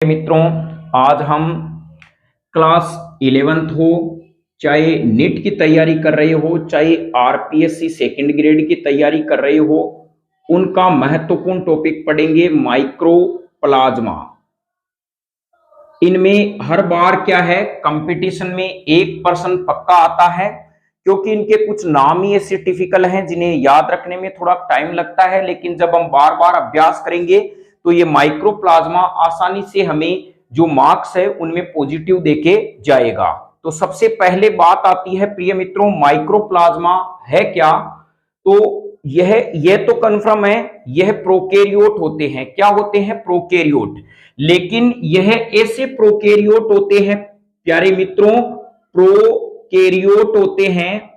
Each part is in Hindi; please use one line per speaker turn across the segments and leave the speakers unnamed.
मित्रों, आज हम क्लास 11th हो, चाहे नीट की तैयारी कर रहे हो, चाहे आरपीएससी सेकंड ग्रेड की तैयारी कर रहे हो, उनका महत्वपूर्ण टॉपिक पढ़ेंगे माइक्रो प्लाज्मा। इनमें हर बार क्या है, कंपटीशन में एक पर्सन पक्का आता है, क्योंकि इनके कुछ नाम ही ऐसे टिपिकल हैं जिन्हें याद रखने में थोड़ा टाइम लगता है, लेकिन जब हम बार बार अभ्यास करेंगे तो ये माइक्रो प्लाज्मा आसानी से हमें जो मार्क्स है उनमें पॉजिटिव देके जाएगा। तो सबसे पहले बात आती है प्रिय मित्रों, माइक्रो प्लाज्मा है क्या? तो यह तो कंफर्म है, यह प्रोकैरियोट होते हैं। क्या होते हैं? प्रोकैरियोट। लेकिन यह ऐसे प्रोकैरियोट होते हैं प्यारे मित्रों, प्रोकैरियोट होते हैं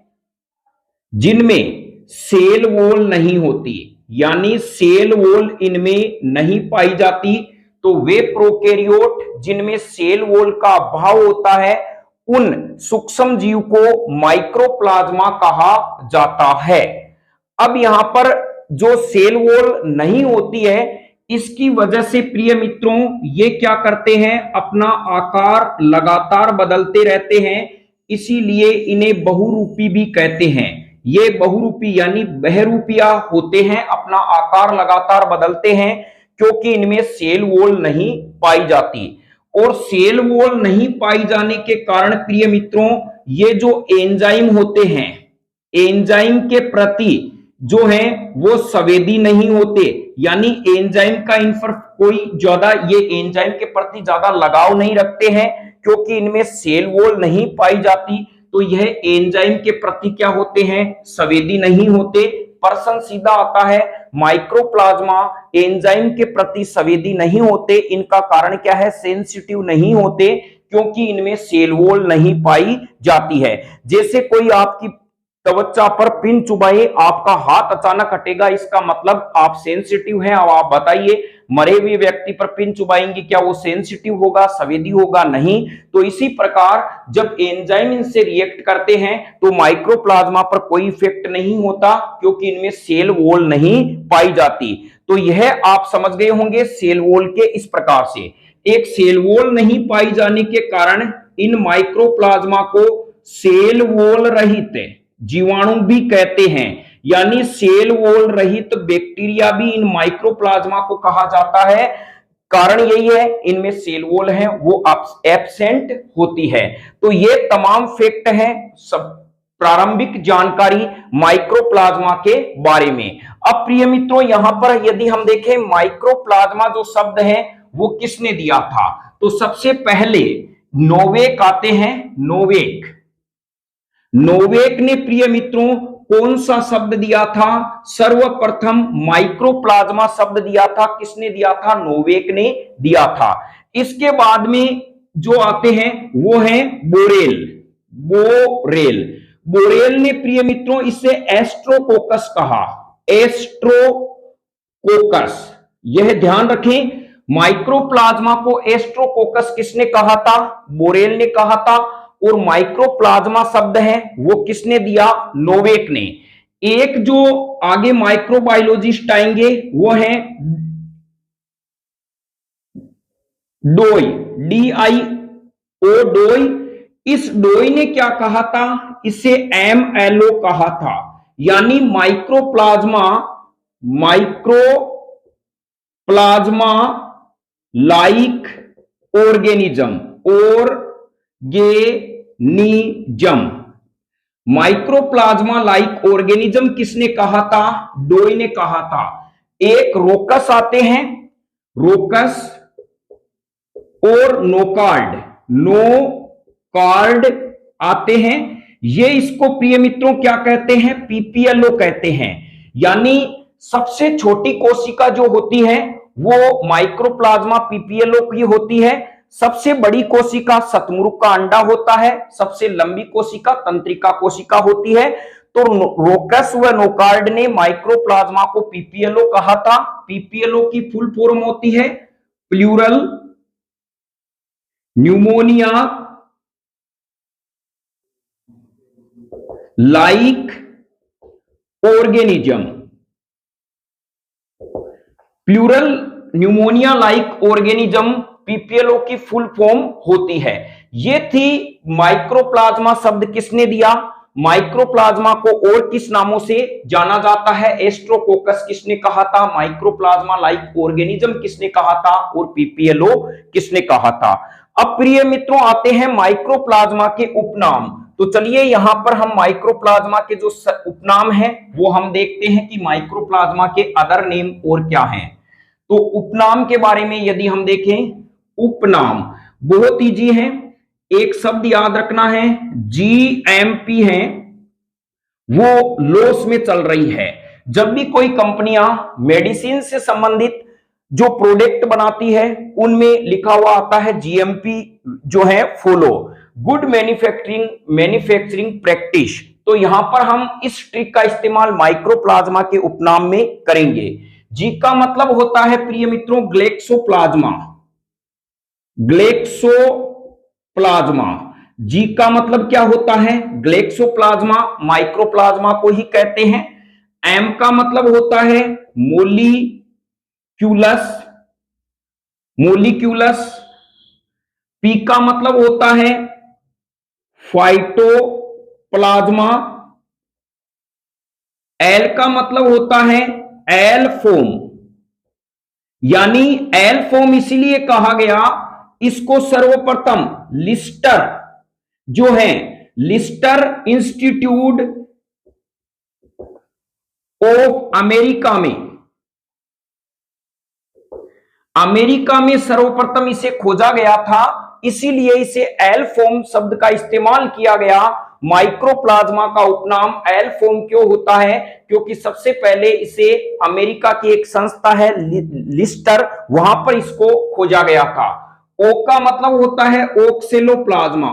जिनमें सेल वॉल नहीं होती, यानी सेल वॉल इनमें नहीं पाई जाती। तो वे प्रोकैरियोट जिनमें सेल वॉल का अभाव होता है, उन सूक्ष्म जीव को माइक्रोप्लाज्मा कहा जाता है। अब यहां पर जो सेल वॉल नहीं होती है, इसकी वजह से प्रिय मित्रों ये क्या करते हैं, अपना आकार लगातार बदलते रहते हैं, इसीलिए इन्हें बहुरूपी भी कहते हैं। ये बहुरूपी यानी बहरूपिया होते हैं, अपना आकार लगातार बदलते हैं, क्योंकि इनमें सेल वॉल नहीं पाई जाती। और सेल वॉल नहीं पाई जाने के कारण प्रिय मित्रों ये जो एंजाइम होते हैं, एंजाइम के प्रति जो है वो संवेदी नहीं होते, यानी एंजाइम का इन पर कोई ज्यादा, ये एंजाइम के प्रति ज्यादा लगाव नहीं रखते हैं, क्योंकि इनमें सेल वॉल नहीं पाई जाती। तो यह एंजाइम के प्रति क्या होते हैं, संवेदी नहीं होते। पर्सन सीधा आता है, माइक्रोप्लाज्मा एंजाइम के प्रति संवेदी नहीं होते। इनका कारण क्या है? सेंसिटिव नहीं होते, क्योंकि इनमें सेल वॉल नहीं पाई जाती है। जैसे कोई आपकी त्वचा पर पिन चुभाए, आपका हाथ अचानक हटेगा, इसका मतलब आप सेंसिटिव हैं। अब आप बताइए, मरे हुए व्यक्ति पर पिन चुभाएंगे, क्या वो सेंसिटिव होगा, संवेदी होगा? नहीं। तो इसी प्रकार जब एंजाइम इनसे रिएक्ट करते हैं तो माइक्रोप्लाज्मा पर कोई इफेक्ट नहीं होता, क्योंकि इनमें सेल वॉल नहीं पाई जाती। तो यह आप समझ गए होंगे सेल वॉल के इस प्रकार से। एक सेल वॉल नहीं पाई जाने के कारण इन माइक्रोप्लाज्मा को सेल वॉल रहित जीवाणु भी कहते हैं, यानी सेल वॉल रहित बैक्टीरिया भी इन माइक्रोप्लाज्मा को कहा जाता है। कारण यही है, इनमें सेल वॉल है वो एब्सेंट होती है। तो ये तमाम फैक्ट है, सब प्रारंभिक जानकारी माइक्रोप्लाज्मा के बारे में। अब प्रिय मित्रों यहां पर यदि हम देखें, माइक्रोप्लाज्मा जो शब्द है वो किसने दिया था? तो सबसे पहले नोवेक आते हैं। नोवेक ने प्रिय मित्रों कौन सा शब्द दिया था? सर्वप्रथम माइक्रोप्लाज्मा शब्द दिया था। किसने दिया था? नोवेक ने दिया था। इसके बाद में जो आते हैं वो हैं बोरेल ने प्रिय मित्रों इसे एस्ट्रोकोकस कहा। एस्ट्रोकोकस, यह ध्यान रखें, माइक्रोप्लाज्मा को एस्ट्रोकोकस किसने कहा था? बोरेल ने कहा था। और माइक्रोप्लाज्मा शब्द है वो किसने दिया? नोवेक ने। एक जो आगे माइक्रोबायोलॉजिस्ट आएंगे वो है डोई, डोई। इस डोई ने क्या कहा था? इसे MLO कहा था, यानी mycoplasma like organism, mycoplasma like organism किसने कहा था? डोई ने कहा था। एक रोकस आते हैं, रोकस और नोकार्ड आते हैं। ये इसको प्रिय मित्रों क्या कहते हैं? PPLO कहते हैं। यानी सबसे छोटी कोशिका जो होती है वो माइक्रोप्लाज्मा PPLO की होती है। सबसे बड़ी कोशिका शतमुर्ग का अंडा होता है। सबसे लंबी कोशिका तंत्रिका कोशिका होती है। तो रोकस व नोकार्ड ने माइक्रोप्लाज्मा को PPLO कहा था। PPLO की फुल फॉर्म होती है pleural pneumonia like organism. Pleural pneumonia like organism PPLO की फुल फॉर्म होती है। ये थी माइक्रोप्लाज्मा शब्द किसने दिया, माइक्रोप्लाज्मा को और किस नामों से जाना जाता है, एस्ट्रोकोकस किसने कहा था, माइक्रोप्लाज्मा लाइक ऑर्गेनिज्म किसने कहा था, और पीपीएलओ किसने कहा था। अब प्रिय मित्रों आते हैं माइक्रोप्लाज्मा के उपनाम। तो चलिए यहां पर हम माइक्रोप्लाज्मा के जो उपनाम हैं वो हम देखते हैं कि माइक्रोप्लाज्मा के अदर नेम और क्या हैं। तो उपनाम के बारे में यदि हम देखें, उपनाम बहुत इजी है, एक शब्द याद रखना है, जीएमपी है, वो लॉस में चल रही है। जब भी कोई कंपनियां मेडिसिन से संबंधित जो प्रोडक्ट बनाती है उनमें लिखा हुआ आता है जीएमपी जो है फॉलो, गुड मैन्युफैक्चरिंग प्रैक्टिस। तो यहां पर हम इस ट्रिक का इस्तेमाल माइक्रोप्लाज्मा के उपनाम में करेंगे। जी का मतलब होता है प्रिय मित्रों ग्लेक्सोप्लाज्मा, ग्लेक्सोप्लाज्मा। जी का मतलब क्या होता है, ग्लेक्सोप्लाज्मा, माइक्रोप्लाज्मा को ही कहते हैं। एम का मतलब होता है मोलिक्यूलस। पी का मतलब होता है फाइटोप्लाज्मा। एल का मतलब होता है एलफोम, यानी एलफोम इसीलिए कहा गया, इसको सर्वप्रथम लिस्टर जो है, लिस्टर इंस्टीट्यूट ऑफ अमेरिका में सर्वप्रथम इसे खोजा गया था, इसीलिए इसे एलफोम शब्द का इस्तेमाल किया गया। माइक्रोप्लाज्मा का उपनाम एलफोम क्यों होता है, क्योंकि सबसे पहले इसे अमेरिका की एक संस्था है लिस्टर, वहां पर इसको खोजा गया था। ओ का मतलब होता है ओक्जेलोप्लाज्मा।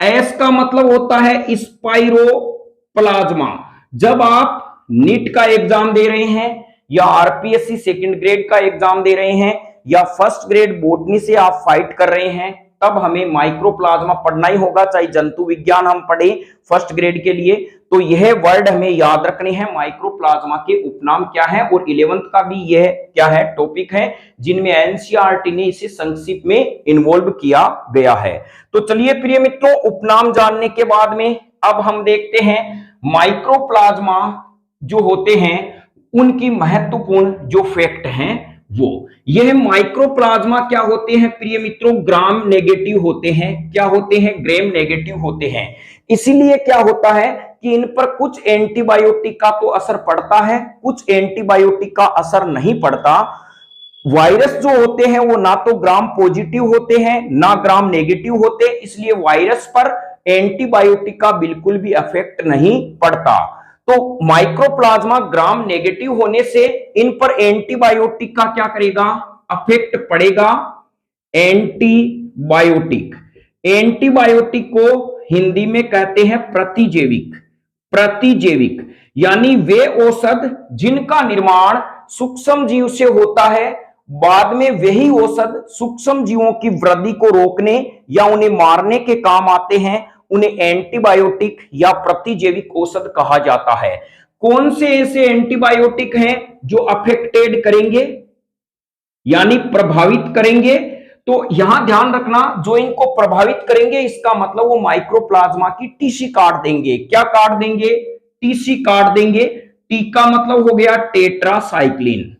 एस का मतलब होता है स्पाइरोप्लाज्मा। जब आप नीट का एग्जाम दे रहे हैं या आरपीएससी सेकंड ग्रेड का एग्जाम दे रहे हैं या फर्स्ट ग्रेड बॉटनी से आप फाइट कर रहे हैं, तब हमें माइक्रोप्लाज्मा पढ़ना ही होगा, चाहे जंतु विज्ञान हम पढ़े फर्स्ट ग्रेड के लिए। तो यह वर्ड हमें याद रखने हैं, माइक्रोप्लाज्मा के उपनाम क्या है, और 11th का भी यह क्या है टॉपिक है, जिनमें एनसीईआरटी ने इसे संक्षिप्त में इन्वॉल्व किया गया है। तो चलिए प्रिय मित्रों, उपनाम जानने के बाद में अब हम देखते हैं माइक्रोप्लाज्मा जो होते हैं उनकी महत्वपूर्ण जो फैक्ट हैं वो। यह माइक्रोप्लाज्मा क्या होते हैं प्रिय मित्रों, ग्राम नेगेटिव होते हैं। क्या होते हैं, ग्राम नेगेटिव होते हैं। इसीलिए क्या होता है कि इन पर कुछ एंटीबायोटिक का तो असर पड़ता है, कुछ एंटीबायोटिक का असर नहीं पड़ता। वायरस जो होते हैं वो ना तो ग्राम पॉजिटिव होते हैं ना ग्राम नेगेटिव होते, इसलिए वायरस पर एंटीबायोटिक का बिल्कुल भी इफेक्ट नहीं पड़ता। तो माइक्रोप्लाज्मा ग्राम नेगेटिव होने से इन पर एंटीबायोटिक का क्या करेगा, इफेक्ट पड़ेगा। एंटीबायोटिक, एंटीबायोटिक को हिंदी में कहते हैं प्रतिजैविक, यानी वे औषध जिनका निर्माण सूक्ष्म जीव से होता है, बाद में वही औषध सूक्ष्म जीवों की वृद्धि को रोकने या उन्हें मारने के काम आते हैं, उन्हें एंटीबायोटिक या प्रतिजैविक औषध कहा जाता है। कौन से ऐसे एंटीबायोटिक हैं जो अफेक्टेड करेंगे यानी प्रभावित करेंगे, तो यहां ध्यान रखना, जो इनको प्रभावित करेंगे इसका मतलब वो माइक्रोप्लाज्मा की टीसी काट देंगे। क्या काट देंगे, टीसी काट देंगे। टी का मतलब हो गया टेट्रासाइक्लिन,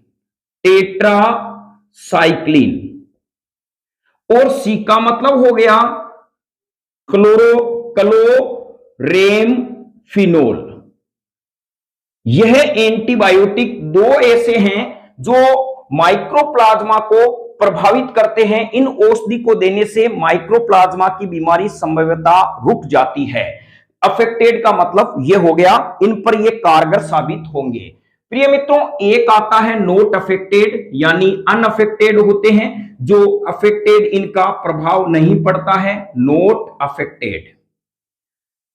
और सी का मतलब हो गया क्लोरेमफिनोल। यह एंटीबायोटिक दो ऐसे हैं जो माइक्रोप्लाज्मा को प्रभावित करते हैं। इन औषधि को देने से माइक्रोप्लाज्मा की बीमारी संभाव्यता रुक जाती है। अफेक्टेड का मतलब यह हो गया, इन पर यह कारगर साबित होंगे। प्रिय मित्रों, एक आता है नॉट अफेक्टेड, यानी अनअफेक्टेड होते हैं, जो अफेक्टेड इनका प्रभाव नहीं पड़ता है, नॉट अफेक्टेड।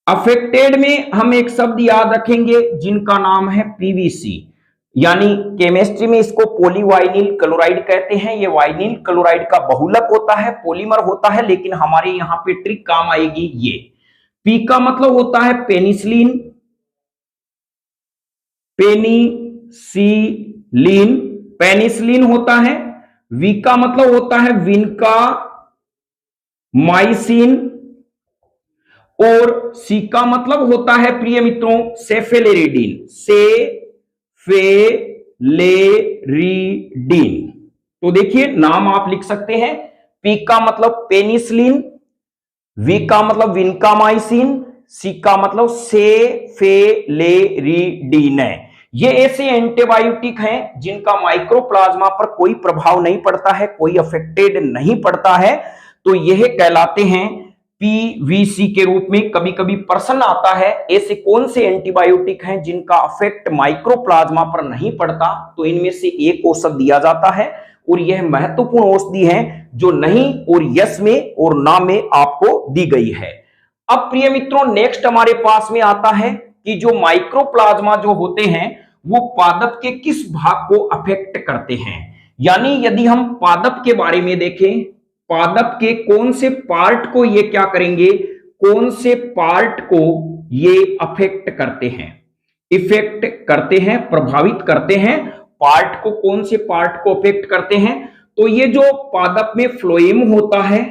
अफेक्टेड में हम एक शब्द याद रखेंगे जिनका नाम है पीवीसी, यानी केमिस्ट्री में इसको पॉलीवाइनिल क्लोराइड कहते हैं। ये वाइनिल क्लोराइड का बहुलक होता है, पॉलीमर होता है, लेकिन हमारे यहां पे ट्रिक काम आएगी ये। पी का मतलब होता है पेनिसिलिन, लीन, पेनिसिलिन होता है, वी का मतलब होता है विनका माइसिन, और सी का मतलब होता है प्रिय मित्रों सेफेलेरिडीन, सेफेलेरिडीन। तो देखिए नाम आप लिख सकते हैं, पी का मतलब पेनिसिलिन, वी का मतलब विनकामाइसिन, सी का मतलब सेफेलेरिडीन है। ये ऐसे एंटीबायोटिक हैं जिनका माइक्रोप्लाज्मा पर कोई प्रभाव नहीं पड़ता है, कोई अफेक्टेड नहीं पड़ता है, तो यह कहलाते हैं पीवीसी के रूप में। कभी कभी प्रश्न आता है ऐसे कौन से एंटीबायोटिक हैं जिनका अफेक्ट माइक्रोप्लाज्मा पर नहीं पड़ता, तो इनमें से एक औषधि दिया जाता है, और यह महत्वपूर्ण औषधि है जो नहीं और यस में और ना में आपको दी गई है। अब प्रिय मित्रों नेक्स्ट हमारे पास में आता है कि जो माइक्रोप्लाज्मा जो होते हैं वो पादप के किस भाग को अफेक्ट करते हैं। यानी यदि हम पादप के बारे में देखें, पादप के कौन से पार्ट को ये क्या करेंगे, कौन से पार्ट को ये अफेक्ट करते हैं, इफेक्ट करते हैं, प्रभावित करते हैं, पार्ट को, कौन से पार्ट को अफेक्ट करते हैं। तो ये जो पादप में फ्लोएम होता है,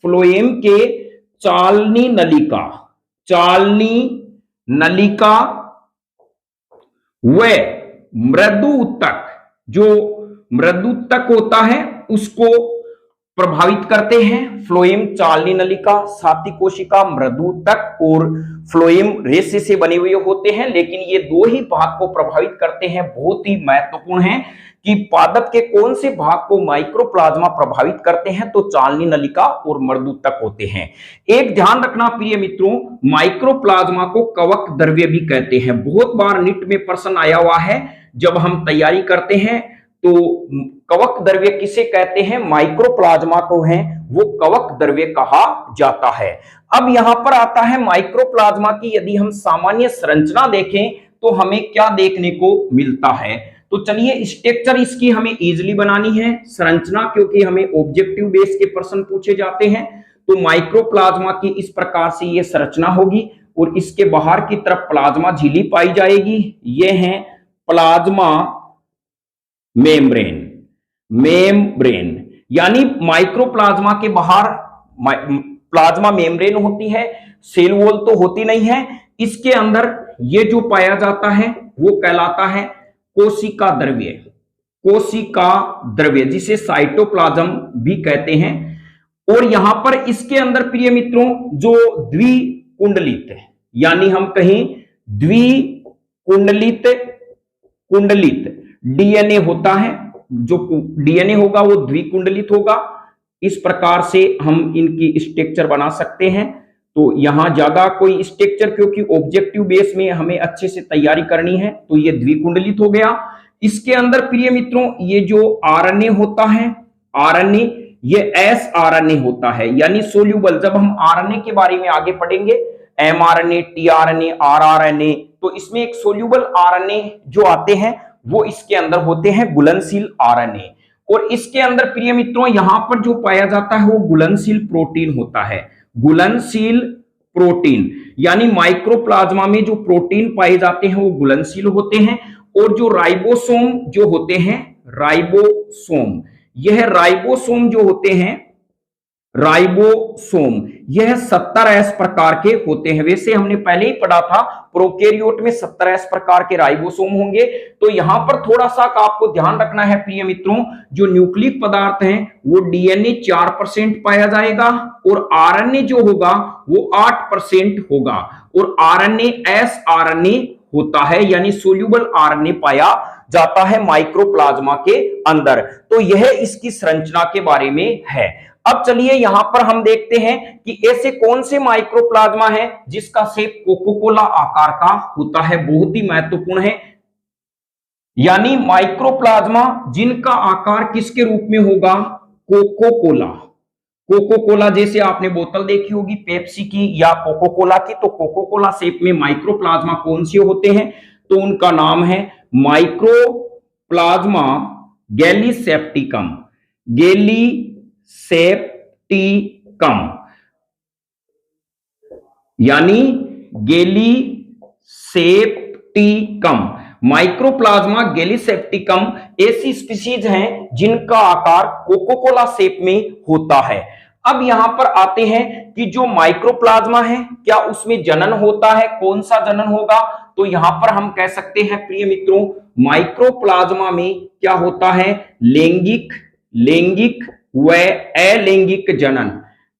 फ्लोएम के चालनी नलिका, चालनी नलिका व मृदु ऊतक, जो मृदु ऊतक होता है उसको प्रभावित करते हैं। फ्लोएम चालनी नलिका, साथी कोशिका, मृदु ऊतक और फ्लोएम रेशे से बने हुए होते हैं, लेकिन ये दो ही भाग को प्रभावित करते हैं। बहुत ही महत्वपूर्ण है कि पादप के कौन से भाग को माइक्रोप्लाज्मा प्रभावित करते हैं, तो चालनी नलिका और मृदु ऊतक होते हैं। एक ध्यान रखना प्रिय मित्रों, माइक्रोप्लाज्मा को कवक द्रव्य भी कहते हैं। बहुत बार नीट में प्रश्न आया हुआ है, जब हम तैयारी करते हैं तो कवक द्रव्य किसे कहते हैं, माइक्रोप्लाज्मा को है वो कवक द्रव्य कहा जाता है। अब यहां पर आता है माइक्रोप्लाज्मा की यदि हम सामान्य संरचना देखें तो हमें क्या देखने को मिलता है। तो चलिए स्ट्रक्चर इसकी हमें इजीली बनानी है, संरचना, क्योंकि हमें ऑब्जेक्टिव बेस के प्रश्न पूछे जाते हैं। तो माइक्रोप्लाज्मा की इस प्रकार से ये संरचना होगी और इसके बाहर की तरफ प्लाज्मा झिल्ली पाई जाएगी। ये है प्लाज्मा मेम्ब्रेन, मेम्ब्रेन यानी माइक्रोप्लाज्मा के बाहर प्लाज्मा मेम्ब्रेन होती है, सेल वॉल तो होती नहीं है। इसके अंदर ये जो पाया जाता है वो कहलाता है कोशिका द्रव्य, कोशिका द्रव्य जिसे साइटोप्लाज्म भी कहते हैं। और यहां पर इसके अंदर प्रिय मित्रों जो द्विकुंडलित यानी हम कहीं द्विकुंडलित कुंडलित डीएनए होता है, जो डीएनए होगा वो द्विकुंडलित होगा। इस प्रकार से हम इनकी स्ट्रक्चर बना सकते हैं। तो यहां ज्यादा कोई स्ट्रक्चर, क्योंकि ऑब्जेक्टिव बेस में हमें अच्छे से तैयारी करनी है, तो ये द्विकुंडलित हो गया। इसके अंदर प्रिय मित्रों ये जो आरएनए होता है, आरएनए ये एस आरएनए होता है, यानी सोल्यूबल। जब हम आरएनए के बारे में आगे पढ़ेंगे, एमआरएनए, टीआरएनए, आरआरएनए, तो इसमें एक सोल्यूबल आरएनए जो आते हैं वो इसके अंदर होते हैं घुलनशील आरएनए। और इसके अंदर प्रिय मित्रों यहां पर जो पाया जाता है वो घुलनशील प्रोटीन होता है, घुलनशील प्रोटीन। यानी माइक्रोप्लाज्मा में जो प्रोटीन पाए जाते हैं वो घुलनशील होते हैं। और जो राइबोसोम जो होते हैं, राइबोसोम, यह राइबोसोम जो होते हैं, राइबोसोम, यह 70S प्रकार के होते हैं। वैसे हमने पहले ही पढ़ा था प्रोकैरियोट में 70S प्रकार के राइबोसोम होंगे। तो यहां पर थोड़ा सा आपको ध्यान रखना है प्रिय मित्रों, जो न्यूक्लिक पदार्थ हैं वो डीएनए 4% पाया जाएगा और आरएनए जो होगा वो 8% होगा। और आरएनए एस आरएनए होता है, यानी सोल्यूबल आरएनए पाया जाता है माइक्रोप्लाज्मा के अंदर। तो यह इसकी संरचना के बारे में है। अब चलिए यहां पर हम देखते हैं कि ऐसे कौन से माइक्रोप्लाज्मा है जिसका शेप कोको कोला आकार का होता है। बहुत ही महत्वपूर्ण है, यानी माइक्रोप्लाज्मा जिनका आकार किसके रूप में होगा, कोको कोला। कोको कोला जैसे आपने बोतल देखी होगी पेप्सी की या कोको कोला की, तो कोको कोला शेप में माइक्रोप्लाज्मा कौन से होते हैं, तो उनका नाम है माइक्रोप्लाज्मा गैलीसेप्टिकम, गैलीसेप्टिकम, यानी गैलीसेप्टिकम। माइक्रोप्लाज्मा गैलीसेप्टिकम ऐसी स्पीशीज हैं जिनका आकार कोको कोला शेप में होता है। अब यहां पर आते हैं कि जो माइक्रोप्लाज्मा है क्या उसमें जनन होता है, कौन सा जनन होगा? तो यहां पर हम कह सकते हैं प्रिय मित्रों, माइक्रोप्लाज्मा में क्या होता है, लैंगिक व अलैंगिक जनन।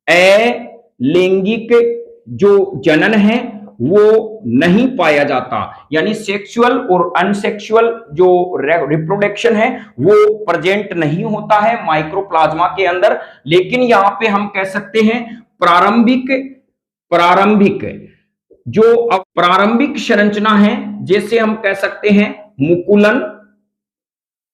अलैंगिक जो जनन है वो नहीं पाया जाता, यानी सेक्सुअल और अनसेक्सुअल जो रिप्रोडक्शन है वो प्रेजेंट नहीं होता है माइक्रोप्लाज्मा के अंदर। लेकिन यहां पे हम कह सकते हैं प्रारंभिक संरचना है, जैसे हम कह सकते हैं मुकुलन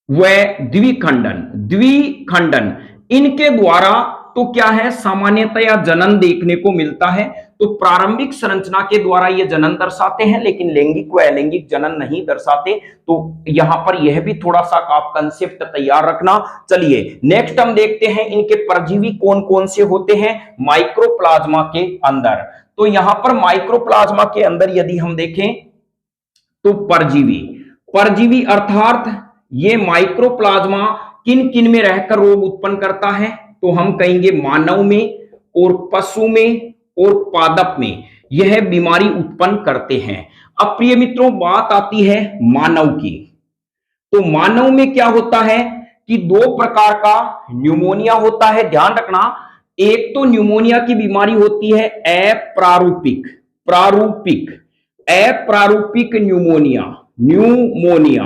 व द्विखंडन, इनके द्वारा तो क्या है सामान्यतया जनन देखने को मिलता है। तो प्रारंभिक संरचना के द्वारा ये जनन दर्शाते हैं, लेकिन लैंगिक व अलैंगिक जनन नहीं दर्शाते। तो यहां पर यह भी थोड़ा सा आप कंसेप्ट तैयार रखना। चलिए नेक्स्ट हम देखते हैं इनके परजीवी कौन कौन से होते हैं माइक्रोप्लाज्मा के अंदर। तो यहां पर माइक्रोप्लाज्मा के अंदर यदि हम देखें तो परजीवी अर्थात ये माइक्रोप्लाज्मा किन किन में रहकर रोग उत्पन्न करता है, तो हम कहेंगे मानव में और पशु में और पादप में यह बीमारी उत्पन्न करते हैं। अब प्रिय मित्रों बात आती है मानव की। तो मानव में क्या होता है कि दो प्रकार का न्यूमोनिया होता है, ध्यान रखना। एक तो न्यूमोनिया की बीमारी होती है अप्रारूपिक न्यूमोनिया।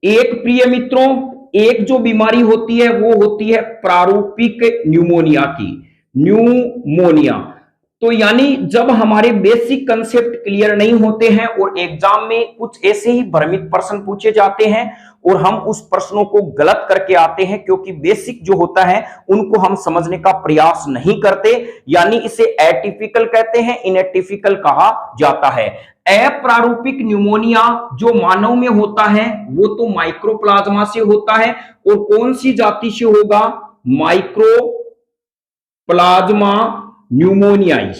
एक प्रिय मित्रों एक जो बीमारी होती है वो होती है प्रारूपिक न्यूमोनिया। तो यानी जब हमारे बेसिक कंसेप्ट क्लियर नहीं होते हैं और एग्जाम में कुछ ऐसे ही भ्रमित प्रश्न पूछे जाते हैं और हम उस प्रश्नों को गलत करके आते हैं, क्योंकि बेसिक जो होता है उनको हम समझने का प्रयास नहीं करते, यानी इसे एटिपिकल कहते हैं, इनएटिपिकल कहा जाता है। अप्रारूपिक न्यूमोनिया जो मानव में होता है वो तो माइक्रोप्लाज्मा से होता है, और कौन सी जाति से होगा, माइक्रोप्लाज्मा न्यूमोनियाई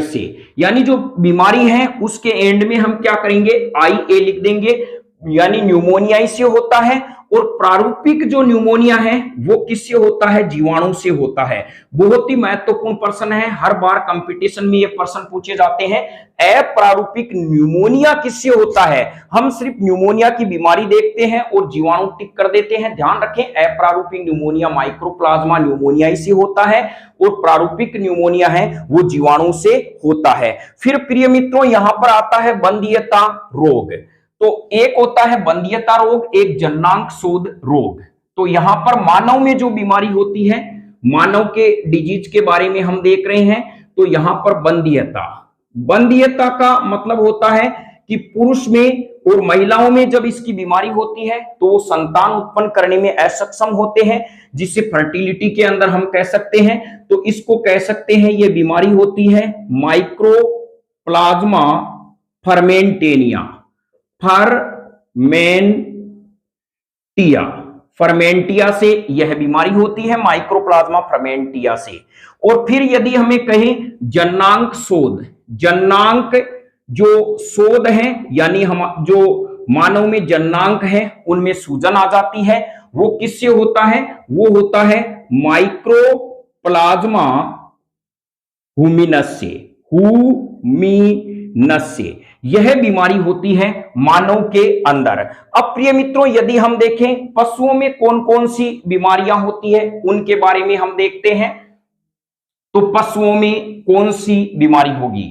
से, यानी जो बीमारी है उसके एंड में हम क्या करेंगे IA लिख देंगे, यानी न्यूमोनियाई से होता है। और प्रारूपिक जो न्यूमोनिया है वो किससे होता है, जीवाणु से होता है। बहुत ही महत्वपूर्ण प्रश्न है, हर बार कंपटीशन में ये प्रश्न पूछे जाते हैं। अप्रारूपिक न्यूमोनिया किससे होता है, हम सिर्फ न्यूमोनिया की बीमारी देखते हैं और जीवाणु टिक कर देते हैं। ध्यान रखें अप्रारूपिक न्यूमोनिया माइक्रोप्लाज्मा न्यूमोनियाई से होता है और प्रारूपिक न्यूमोनिया है वो जीवाणु से होता है। फिर प्रिय मित्रों यहां पर आता है बंधीयता रोग। तो एक होता है बंधीयता रोग, एक जननांग शोध रोग। तो यहां पर मानव में जो बीमारी होती है, मानव के डिजीज के बारे में हम देख रहे हैं। तो यहां पर बंधीयता का मतलब होता है कि पुरुष में और महिलाओं में जब इसकी बीमारी होती है तो वो संतान उत्पन्न करने में असक्षम होते हैं, जिसे फर्टिलिटी के अंदर हम कह सकते हैं। तो इसको कह सकते हैं ये बीमारी होती है माइक्रोप्लाज्मा फर्मेंटिया से यह बीमारी होती है, माइक्रोप्लाज्मा फर्मेंटिया से। और फिर यदि हमें कहें जननांग जो शोध है, यानी हम जो मानव में जननांग है उनमें सूजन आ जाती है, वो किससे होता है, वो होता है माइक्रोप्लाज्मा हुमिनस से। यह बीमारी होती है मानव के अंदर। अब प्रिय मित्रों यदि हम देखें पशुओं में कौन कौन सी बीमारियां होती है उनके बारे में हम देखते हैं। तो पशुओं में कौन सी बीमारी होगी,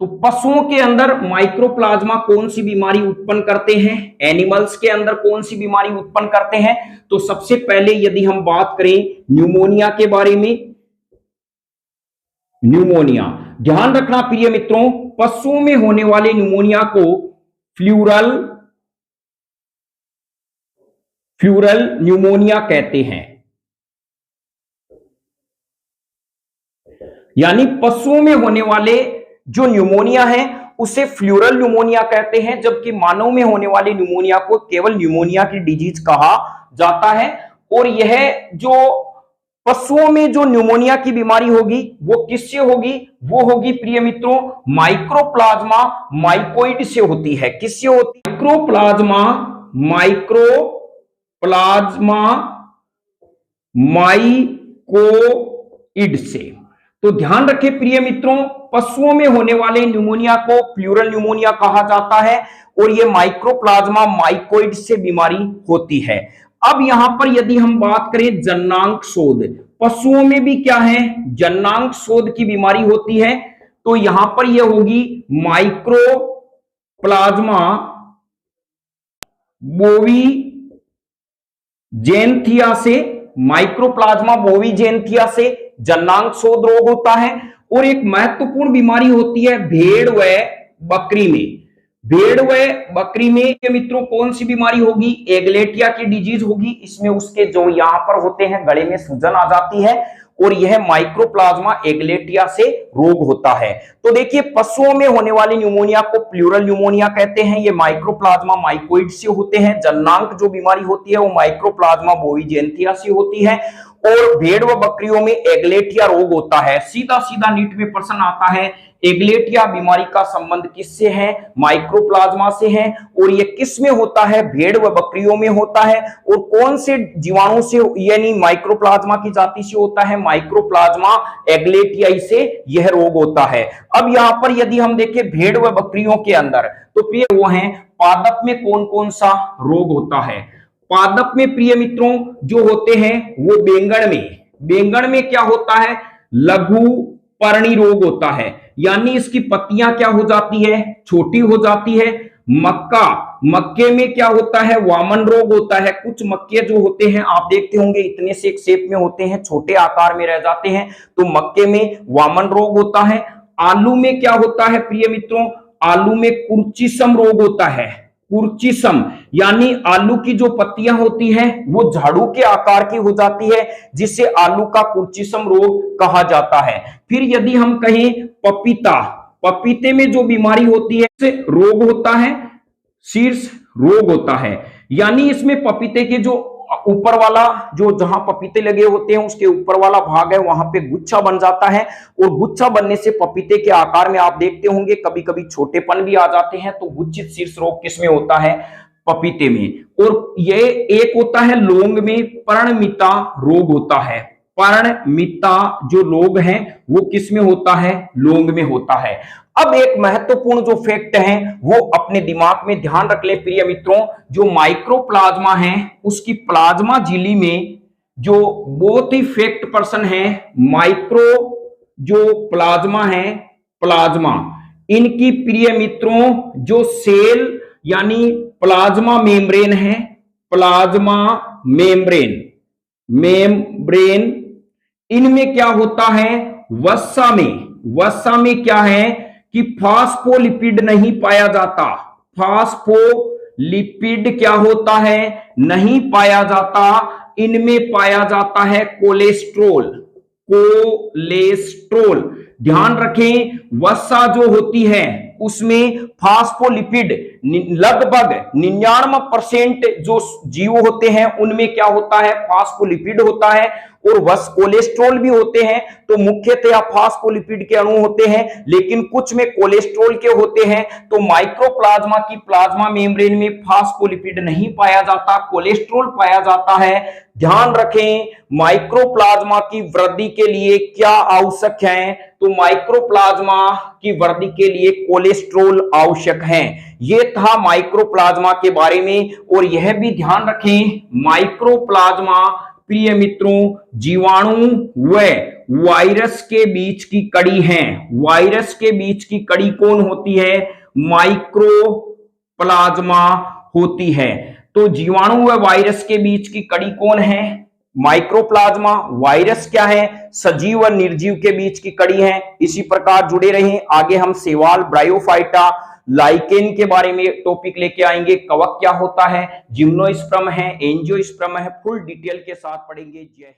तो पशुओं के अंदर माइक्रोप्लाज्मा कौन सी बीमारी उत्पन्न करते हैं, एनिमल्स के अंदर कौन सी बीमारी उत्पन्न करते हैं। तो सबसे पहले यदि हम बात करें न्यूमोनिया के बारे में, न्यूमोनिया ध्यान रखना प्रिय मित्रों, पशुओं में होने वाले न्यूमोनिया को फ्लूरल न्यूमोनिया कहते हैं। यानी पशुओं में होने वाले जो न्यूमोनिया है उसे फ्लूरल न्यूमोनिया कहते हैं, जबकि मानव में होने वाले न्यूमोनिया को केवल न्यूमोनिया की डिजीज कहा जाता है। और यह जो पशुओं में जो न्यूमोनिया की बीमारी होगी वो किससे होगी? वो होगी प्रिय मित्रों माइक्रोप्लाज्मा माइकोइड से होती है। किससे होती है? माइक्रोप्लाज्मा माइकोइड से। तो ध्यान रखें प्रिय मित्रों, पशुओं में होने वाले न्यूमोनिया को प्लूरल न्यूमोनिया कहा जाता है और ये माइक्रोप्लाज्मा माइकोइड से बीमारी होती है। अब यहां पर यदि हम बात करें जननांग शोथ, पशुओं में भी क्या है? जननांग शोथ की बीमारी होती है। तो यहां पर यह होगी माइक्रोप्लाज्मा बोवीजेंथिया से। माइक्रोप्लाज्मा बोवीजेंथिया से जननांग शोथ रोग होता है। और एक महत्वपूर्ण बीमारी होती है भेड़ व बकरी में। भेड़ व बकरी में मित्रों कौन सी बीमारी होगी? एगलेटिया की डिजीज होगी। इसमें उसके जो यहां पर होते हैं गले में सूजन आ जाती है और यह माइक्रोप्लाज्मा एगलेटिया से रोग होता है। तो देखिए पशुओं में होने वाली न्यूमोनिया को प्लूरल न्यूमोनिया कहते हैं। ये माइक्रोप्लाज्मा माइकोइड से होते हैं। जननांग जो बीमारी होती है वो माइक्रोप्लाज्मा बोवीजेंथिया से होती है। और भेड़ व बकरियों में एगलेटिया रोग होता है। सीधा सीधा नीट में प्रश्न आता है एगलेटिया बीमारी का संबंध किससे है? माइक्रोप्लाज्मा से है। और ये किस में होता है? भेड़ व बकरियों में होता है। और कौन से जीवाणु से यानी माइक्रोप्लाज्मा की जाति से होता है? माइक्रोप्लाज्मा एगलेटियाई से यह रोग होता है। अब यहां पर यदि हम देखें भेड़ व बकरियों के अंदर तो प्रिय वो है पादप में कौन कौन सा रोग होता है? पादप में प्रिय मित्रों जो होते हैं वो बेंगन में क्या होता है? लघु पर्णी रोग होता है, यानी इसकी पत्तियां क्या हो जाती है? छोटी हो जाती है। मक्के में क्या होता है? वामन रोग होता है। कुछ मक्के जो होते हैं आप देखते होंगे इतने से एक शेप में होते हैं, छोटे आकार में रह जाते हैं, तो मक्के में वामन रोग होता है। आलू में क्या होता है प्रिय मित्रों? आलू में कुर्चिसम रोग होता है। कुर्चिसम यानी आलू की जो पत्तियां होती हैं वो झाड़ू के आकार की हो जाती है, जिसे आलू का कुर्चिसम रोग कहा जाता है। फिर यदि हम कहें पपीते में जो बीमारी होती है से रोग होता है, शीर्ष रोग होता है, यानी इसमें पपीते के जो ऊपर वाला जो जहां पपीते लगे होते हैं उसके ऊपर वाला भाग है वहां पे गुच्छा बन जाता है। और गुच्छा बनने से पपीते के आकार में आप देखते होंगे कभी कभी छोटेपन भी आ जाते हैं। तो गुच्छित शीर्ष रोग किसमें होता है? पपीते में। और ये एक होता है लौंग में पर्णमिता रोग होता है। पर्णमिता जो रोग है वो किसमें होता है? लौंग में होता है। अब एक महत्वपूर्ण जो फैक्ट है वो अपने दिमाग में ध्यान रख ले प्रिय मित्रों, जो माइक्रोप्लाज्मा है उसकी प्लाज्मा झिल्ली में जो बहुत ही फैक्ट पर्सन है माइक्रो जो प्लाज्मा है, प्लाज्मा इनकी प्रिय मित्रों जो सेल यानी प्लाज्मा मेम्ब्रेन है, प्लाज्मा मेम्ब्रेन इनमें क्या होता है? वसा में क्या है कि फास्फोलिपिड नहीं पाया जाता। फास्फोलिपिड क्या होता है? नहीं पाया जाता। इनमें पाया जाता है कोलेस्ट्रोल। ध्यान रखें वसा जो होती है उसमें फास्फोलिपिड लगभग 99% जो जीव होते हैं उनमें क्या होता है? फास्फोलिपिड होता है। और कोलेस्ट्रॉल भी होते हैं। तो मुख्यतः फास्फोलिपिड के अणु होते हैं, लेकिन कुछ में कोलेस्ट्रॉल के होते हैं। तो माइक्रोप्लाज्मा की प्लाज्मा मेम्ब्रेन में फास्फोलिपिड नहीं पाया जाता, कोलेस्ट्रॉल पाया जाता है। ध्यान रखें माइक्रोप्लाज्मा की वृद्धि के लिए क्या आवश्यक है? तो माइक्रोप्लाज्मा की वृद्धि के लिए कोलेस्ट्रॉल आवश्यक है। यह था माइक्रोप्लाज्मा के बारे में। और यह भी ध्यान रखें माइक्रोप्लाज्मा प्रिय मित्रों जीवाणु व वायरस के बीच की कड़ी है। वायरस के बीच की कड़ी कौन होती है? माइक्रोप्लाज्मा होती है। तो जीवाणु व वायरस के बीच की कड़ी कौन है? माइक्रोप्लाज्मा। वायरस क्या है? सजीव व निर्जीव के बीच की कड़ी है। इसी प्रकार जुड़े रहें, आगे हम शैवाल, ब्रायोफाइटा, लाइकेन के बारे में टॉपिक लेके आएंगे। कवक क्या होता है, जिम्नोस्पर्म है, एंजियोस्पर्म है, फुल डिटेल के साथ पढ़ेंगे। जय हिंद।